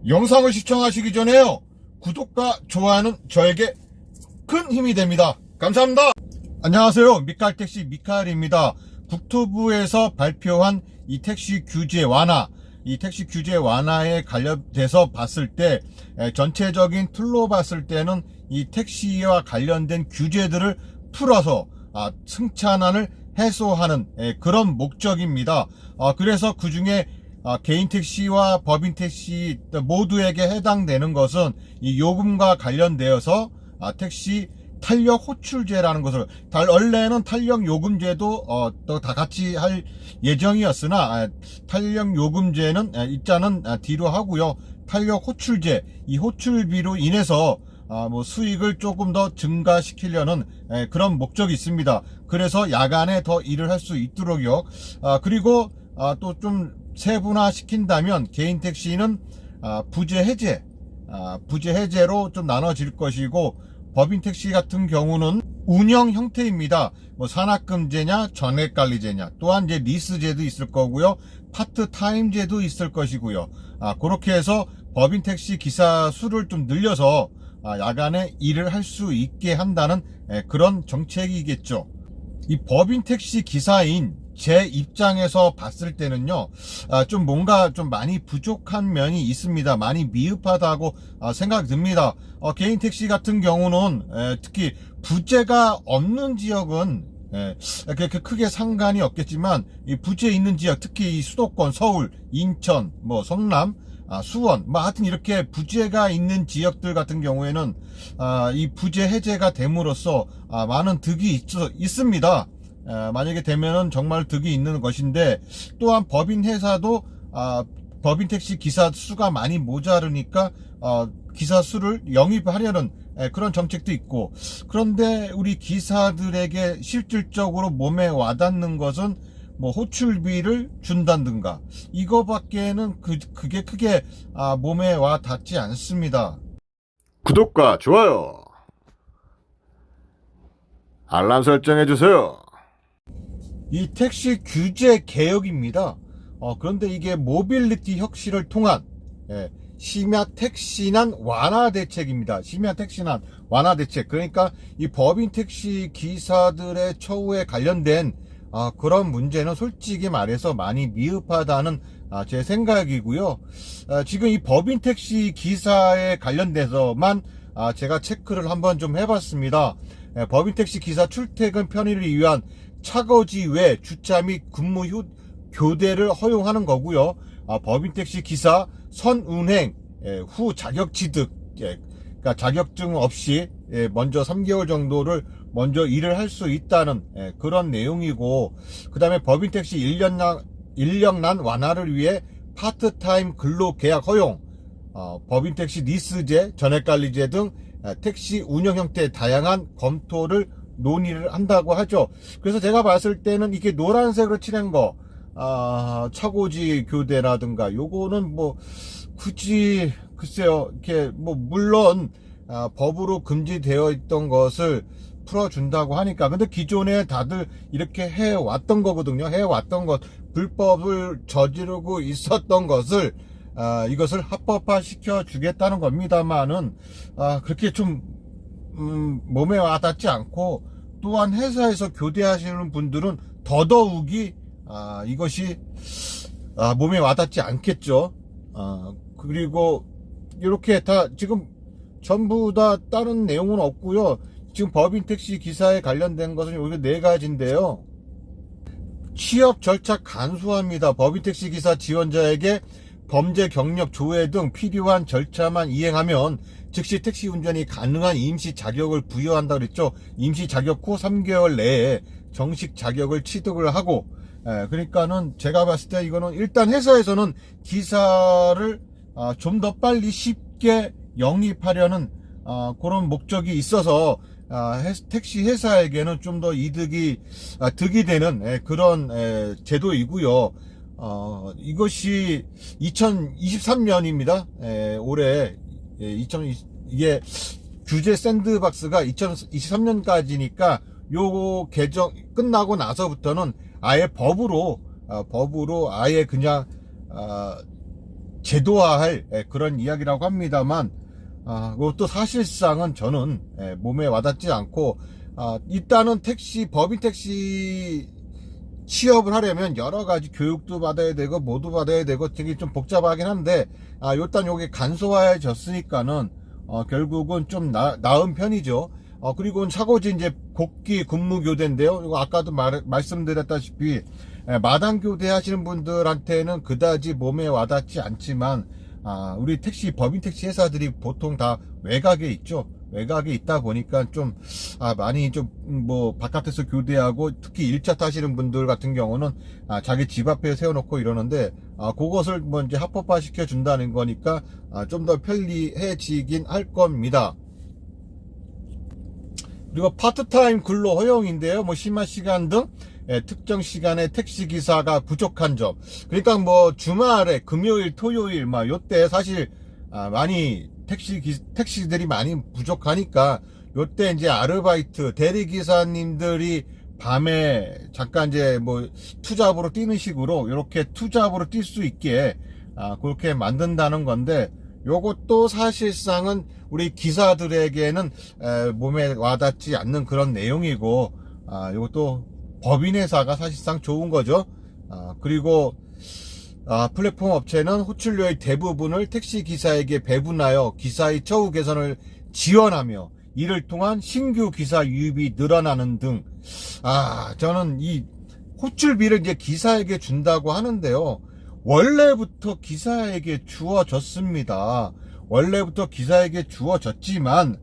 영상을 시청하시기 전에요, 구독과 좋아요는 저에게 큰 힘이 됩니다. 감사합니다. 안녕하세요. 미카엘택시 미카엘입니다. 국토부에서 발표한 이 택시 규제 완화, 이 택시 규제 완화에 관련돼서 봤을 때, 전체적인 틀로 봤을 때는 이 택시와 관련된 규제들을 풀어서 승차난을 해소하는 그런 목적입니다. 그래서 그 중에 개인 택시와 법인 택시 모두에게 해당되는 것은 이 요금과 관련되어서 택시 탄력 호출제라는 것을, 원래는 탄력 요금제도 또 다 같이 할 예정이었으나 탄력 요금제는 일단은 뒤로 하고요. 탄력 호출제, 이 호출비로 인해서 뭐 수익을 조금 더 증가시키려는 그런 목적이 있습니다. 그래서 야간에 더 일을 할 수 있도록요. 그리고 또 좀 세분화 시킨다면 개인 택시는 부재 해제로 좀 나눠질 것이고, 법인 택시 같은 경우는 운영 형태입니다. 뭐 산악금제냐 전액관리제냐, 또한 이제 리스제도 있을 거고요, 파트타임제도 있을 것이고요. 그렇게 해서 법인 택시 기사 수를 좀 늘려서 야간에 일을 할 수 있게 한다는 그런 정책이겠죠. 이 법인 택시 기사인 제 입장에서 봤을 때는요, 좀 뭔가 좀 많이 부족한 면이 있습니다. 많이 미흡하다고 생각이 듭니다. 개인 택시 같은 경우는 특히 부재가 없는 지역은 그렇게 크게 상관이 없겠지만, 이 부재 있는 지역, 특히 이 수도권 서울, 인천, 뭐 성남, 수원, 뭐 하여튼 이렇게 부재가 있는 지역들 같은 경우에는 이 부재 해제가 됨으로써 많은 득이 있습니다. 만약에 되면은 정말 득이 있는 것인데, 또한 법인 회사도 법인 택시 기사 수가 많이 모자르니까 기사 수를 영입하려는 그런 정책도 있고, 그런데 우리 기사들에게 실질적으로 몸에 와닿는 것은 뭐 호출비를 준다든가, 이거밖에는 그게 크게 몸에 와 닿지 않습니다. 구독과 좋아요, 알람 설정해주세요. 이 택시 규제 개혁입니다. 그런데 이게 모빌리티 혁신을 통한 심야 택시난 완화 대책입니다. 심야 택시난 완화 대책. 그러니까 이 법인 택시 기사들의 처우에 관련된 그런 문제는 솔직히 말해서 많이 미흡하다는 제 생각이고요. 지금 이 법인 택시 기사에 관련돼서만 제가 체크를 한번 좀 해봤습니다. 법인 택시 기사 출퇴근 편의를 위한 차거지 외 주차 및 근무 교대를 허용하는 거고요. 법인 택시 기사 선운행 후 자격 취득, 그러니까 자격증 없이 먼저 3개월 정도를 먼저 일을 할 수 있다는 그런 내용이고, 그 다음에 법인 택시 인력난 완화를 위해 파트타임 근로계약 허용, 법인 택시 리스제, 전액관리제 등 택시 운영 형태의 다양한 검토를 논의를 한다고 하죠. 그래서 제가 봤을 때는 이게 노란색으로 칠한 거, 차고지 교대라든가, 요거는 뭐 굳이 글쎄요, 이렇게 뭐 물론 법으로 금지되어 있던 것을 풀어준다고 하니까, 근데 기존에 다들 이렇게 해왔던 거거든요. 해왔던 것, 불법을 저지르고 있었던 것을 이것을 합법화 시켜 주겠다는 겁니다만은, 그렇게 좀 몸에 와닿지 않고, 또한 회사에서 교대하시는 분들은 더더욱이 이것이 몸에 와닿지 않겠죠. 그리고 이렇게 다 지금 전부 다 다른 내용은 없고요. 지금 법인 택시 기사에 관련된 것은 여기 4가지인데요. 취업 절차 간소화입니다. 법인 택시 기사 지원자에게 범죄 경력 조회 등 필요한 절차만 이행하면 즉시 택시 운전이 가능한 임시 자격을 부여한다 그랬죠. 임시 자격 후 3개월 내에 정식 자격을 취득을 하고, 그러니까는 제가 봤을 때 이거는 일단 회사에서는 기사를 좀 더 빨리 쉽게 영입하려는 그런 목적이 있어서 택시 회사에게는 좀 더 득이 되는 그런 제도이고요. 이것이 2023년입니다. 올해 이게 규제 샌드박스가 2023년까지니까 요 개정 끝나고 나서부터는 아예 법으로 아예 그냥 제도화할 그런 이야기라고 합니다만, 그것도 사실상은 저는 몸에 와닿지 않고, 일단은 법인 택시 취업을 하려면 여러 가지 교육도 받아야 되고 뭐도 받아야 되고 되게 좀 복잡하긴 한데, 일단 요게 간소화해졌으니까는 결국은 좀 나은 편이죠. 그리고 차고지 이제 곡기 근무 교대인데요. 이거 아까도 말씀드렸다시피 마당 교대 하시는 분들한테는 그다지 몸에 와닿지 않지만, 우리 법인 택시 회사들이 보통 다 외곽에 있죠. 외곽에 있다 보니까 좀, 많이 좀, 바깥에서 교대하고, 특히 1차 타시는 분들 같은 경우는, 자기 집 앞에 세워놓고 이러는데, 그것을 이제 합법화 시켜준다는 거니까, 좀 더 편리해지긴 할 겁니다. 그리고 파트타임 근로 허용인데요. 심야 시간 등, 특정 시간에 택시기사가 부족한 점. 그러니까 주말에, 금요일, 토요일, 요때 사실, 많이, 택시들이 많이 부족하니까 요때 이제 아르바이트 대리기사님들이 밤에 잠깐 이제 투잡으로 뛰는 식으로 이렇게 투잡으로 뛸 수 있게 그렇게 만든다는 건데, 요것도 사실상은 우리 기사들에게는 몸에 와닿지 않는 그런 내용이고, 요것도 법인회사가 사실상 좋은 거죠. 그리고 플랫폼 업체는 호출료의 대부분을 택시기사에게 배분하여 기사의 처우 개선을 지원하며 이를 통한 신규 기사 유입이 늘어나는 등, 저는 이 호출비를 이제 기사에게 준다고 하는데요. 원래부터 기사에게 주어졌습니다. 원래부터 기사에게 주어졌지만,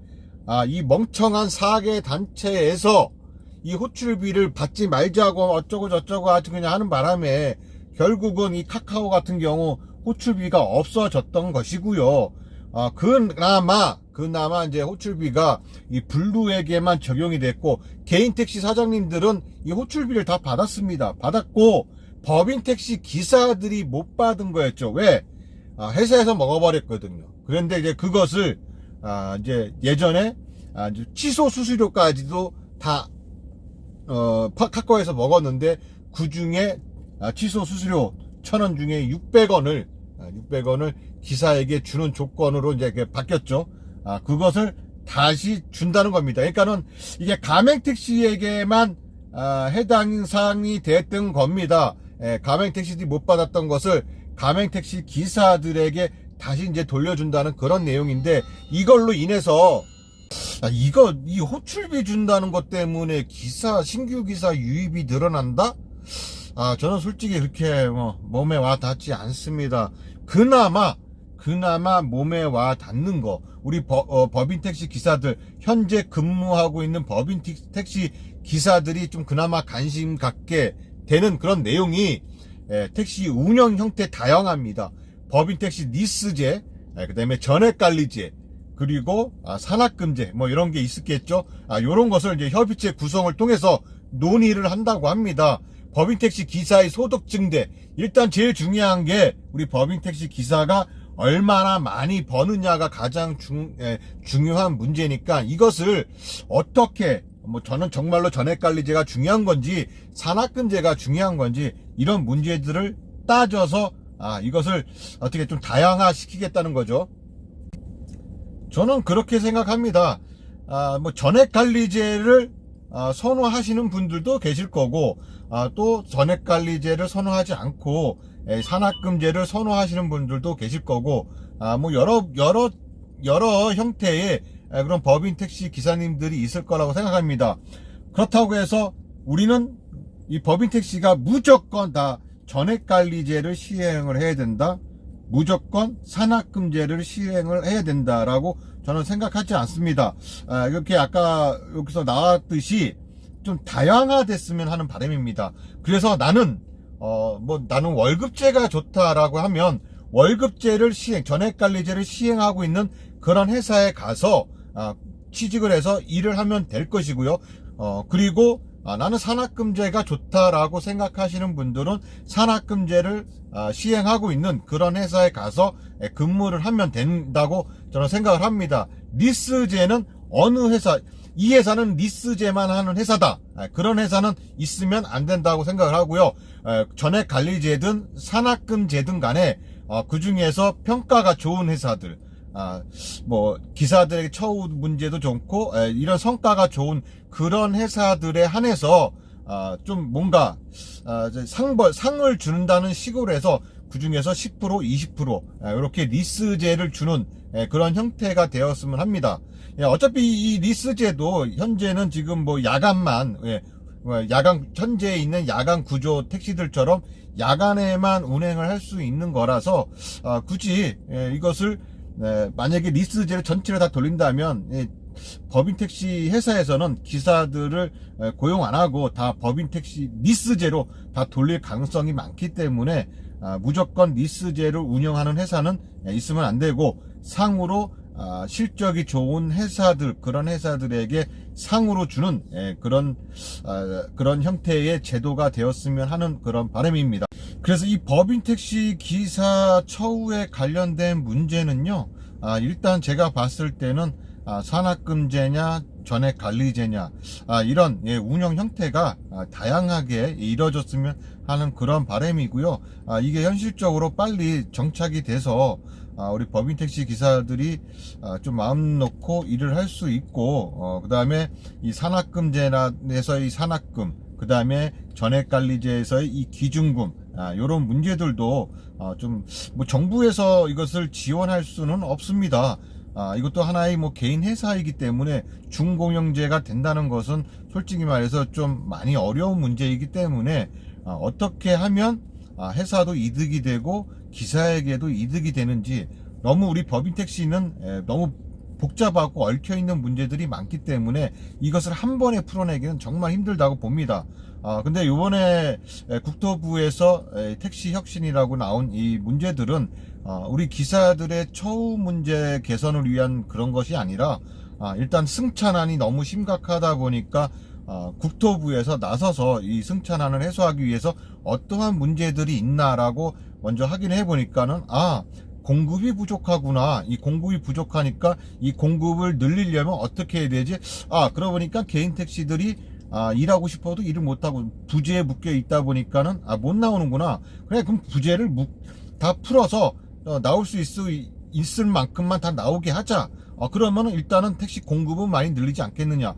이 멍청한 사계 단체에서 이 호출비를 받지 말자고 어쩌고 저쩌고 아주 그냥 하는 바람에 결국은 이 카카오 같은 경우 호출비가 없어졌던 것이고요. 그나마 이제 호출비가 이 블루에게만 적용이 됐고, 개인 택시 사장님들은 이 호출비를 다 받았고, 법인 택시 기사들이 못 받은 거였죠. 왜? 회사에서 먹어버렸거든요. 그런데 이제 그것을, 이제 예전에, 취소 수수료까지도 다, 카카오에서 먹었는데, 그 중에 취소 수수료 1,000원 중에 600원을 기사에게 주는 조건으로 이제 바뀌었죠. 그것을 다시 준다는 겁니다. 그러니까는 이게 가맹택시에게만 해당 사항이 됐던 겁니다. 가맹택시들이 못 받았던 것을 가맹택시 기사들에게 다시 이제 돌려준다는 그런 내용인데, 이걸로 인해서 이 호출비 준다는 것 때문에 신규 기사 유입이 늘어난다? 저는 솔직히 그렇게 몸에 와 닿지 않습니다. 그나마 몸에 와 닿는 거, 우리 법인 택시 기사들, 현재 근무하고 있는 법인 택시 기사들이 좀 그나마 관심 갖게 되는 그런 내용이, 택시 운영 형태 다양합니다. 법인 택시 리스제, 그 다음에 전액관리제, 그리고 산학금제 이런 게 있었겠죠. 요런 것을 이제 협의체 구성을 통해서 논의를 한다고 합니다. 법인 택시 기사의 소득 증대, 일단 제일 중요한 게 우리 법인 택시 기사가 얼마나 많이 버느냐가 가장 중요한 문제니까, 이것을 어떻게, 저는 정말로 전액관리제가 중요한 건지 산학금제가 중요한 건지 이런 문제들을 따져서 이것을 어떻게 좀 다양화시키겠다는 거죠. 저는 그렇게 생각합니다. 전액관리제를 선호하시는 분들도 계실 거고, 또 전액관리제를 선호하지 않고 산학금제를 선호하시는 분들도 계실 거고, 여러 형태의 그런 법인 택시 기사님들이 있을 거라고 생각합니다. 그렇다고 해서 우리는 이 법인 택시가 무조건 다 전액관리제를 시행을 해야 된다, 무조건 산학금제를 시행을 해야 된다라고 저는 생각하지 않습니다. 이렇게 아까 여기서 나왔듯이 좀 다양화됐으면 하는 바람입니다. 그래서 나는 월급제가 좋다라고 하면 월급제를 전액관리제를 시행하고 있는 그런 회사에 가서 취직을 해서 일을 하면 될 것이고요. 그리고 나는 산학금제가 좋다라고 생각하시는 분들은 산학금제를 시행하고 있는 그런 회사에 가서 근무를 하면 된다고 저는 생각을 합니다. 리스제는 어느 회사, 이 회사는 리스제만 하는 회사다, 그런 회사는 있으면 안 된다고 생각을 하고요. 전액관리제든 산학금제든 간에 그 중에서 평가가 좋은 회사들, 뭐 기사들에게 처우 문제도 좋고 이런 성과가 좋은 그런 회사들에 한해서 좀 뭔가 상을 준다는 식으로 해서 그 중에서 10%, 20% 이렇게 리스제를 주는 그런 형태가 되었으면 합니다. 어차피 이 리스제도 현재는 지금 뭐 야간만 현재에 있는 야간 구조 택시들처럼 야간에만 운행을 할 수 있는 거라서 굳이 이것을 만약에 리스제를 전체를 다 돌린다면 법인택시 회사에서는 기사들을 고용 안 하고 다 법인택시 리스제로 다 돌릴 가능성이 많기 때문에 무조건 리스제를 운영하는 회사는 있으면 안 되고 상으로 실적이 좋은 회사들, 그런 회사들에게 상으로 주는 그런 형태의 제도가 되었으면 하는 그런 바람입니다. 그래서 이 법인택시 기사 처우에 관련된 문제는요, 일단 제가 봤을 때는 산학금제냐 전액관리제냐 이런 운영 형태가 다양하게 이루어졌으면 하는 그런 바람이고요. 이게 현실적으로 빨리 정착이 돼서 우리 법인택시 기사들이 좀 마음 놓고 일을 할 수 있고, 그 다음에 이 산학금제에서의 산학금, 그 다음에 전액관리제에서의 이 기준금, 요런 문제들도 좀 뭐 정부에서 이것을 지원할 수는 없습니다. 이것도 하나의 뭐 개인 회사이기 때문에 준공영제가 된다는 것은 솔직히 말해서 좀 많이 어려운 문제이기 때문에 어떻게 하면 회사도 이득이 되고 기사에게도 이득이 되는지, 너무 우리 법인택시는 너무 복잡하고 얽혀있는 문제들이 많기 때문에 이것을 한 번에 풀어내기는 정말 힘들다고 봅니다. 근데 요번에 국토부에서 택시 혁신이라고 나온 이 문제들은 우리 기사들의 처우 문제 개선을 위한 그런 것이 아니라 일단 승차난이 너무 심각하다 보니까 국토부에서 나서서 이 승차난을 해소하기 위해서 어떠한 문제들이 있나라고 먼저 확인해 보니까는 공급이 부족하구나. 이 공급이 부족하니까 이 공급을 늘리려면 어떻게 해야 되지? 그러고 보니까 개인 택시들이 일하고 싶어도 일을 못하고 부재에 묶여 있다 보니까는 못 나오는구나. 그래, 그럼 부재를 다 풀어서 나올 수 있을 만큼만 다 나오게 하자. 그러면은 일단은 택시 공급은 많이 늘리지 않겠느냐.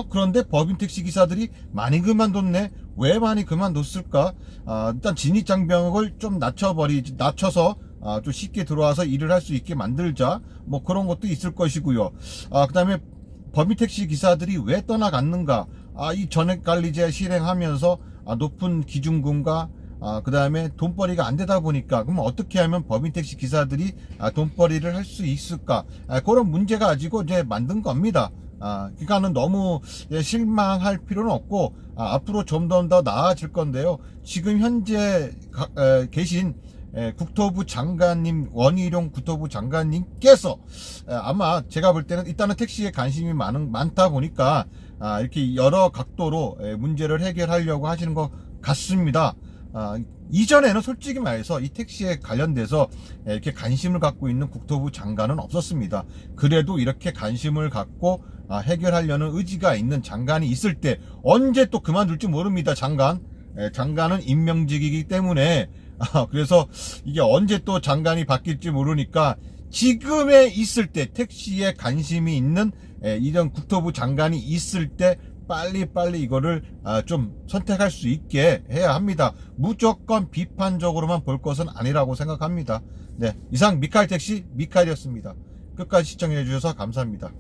그런데 법인 택시 기사들이 많이 그만뒀네. 왜 많이 그만뒀을까? 일단 진입장벽을 좀 낮춰서 좀 쉽게 들어와서 일을 할 수 있게 만들자. 뭐 그런 것도 있을 것이고요. 그 다음에 법인 택시 기사들이 왜 떠나갔는가? 이 전액관리제 실행하면서 높은 기준금과 그 다음에 돈벌이가 안 되다 보니까, 그럼 어떻게 하면 법인택시 기사들이 돈벌이를 할 수 있을까? 그런 문제 가지고 이제 만든 겁니다. 그러니까는 너무 실망할 필요는 없고, 앞으로 좀 더 나아질 건데요. 지금 현재 계신 국토부 장관님, 원희룡 국토부 장관님께서 아마 제가 볼 때는 일단은 택시에 관심이 많다 보니까 이렇게 여러 각도로 문제를 해결하려고 하시는 것 같습니다. 이전에는 솔직히 말해서 이 택시에 관련돼서 이렇게 관심을 갖고 있는 국토부 장관은 없었습니다. 그래도 이렇게 관심을 갖고 해결하려는 의지가 있는 장관이 있을 때 언제 또 그만둘지 모릅니다. 장관은 임명직이기 때문에 그래서 이게 언제 또 장관이 바뀔지 모르니까 지금에 있을 때 택시에 관심이 있는 이런 국토부 장관이 있을 때 빨리 이거를 좀 선택할 수 있게 해야 합니다. 무조건 비판적으로만 볼 것은 아니라고 생각합니다. 네, 이상 미카엘 택시 미카엘이었습니다. 끝까지 시청해 주셔서 감사합니다.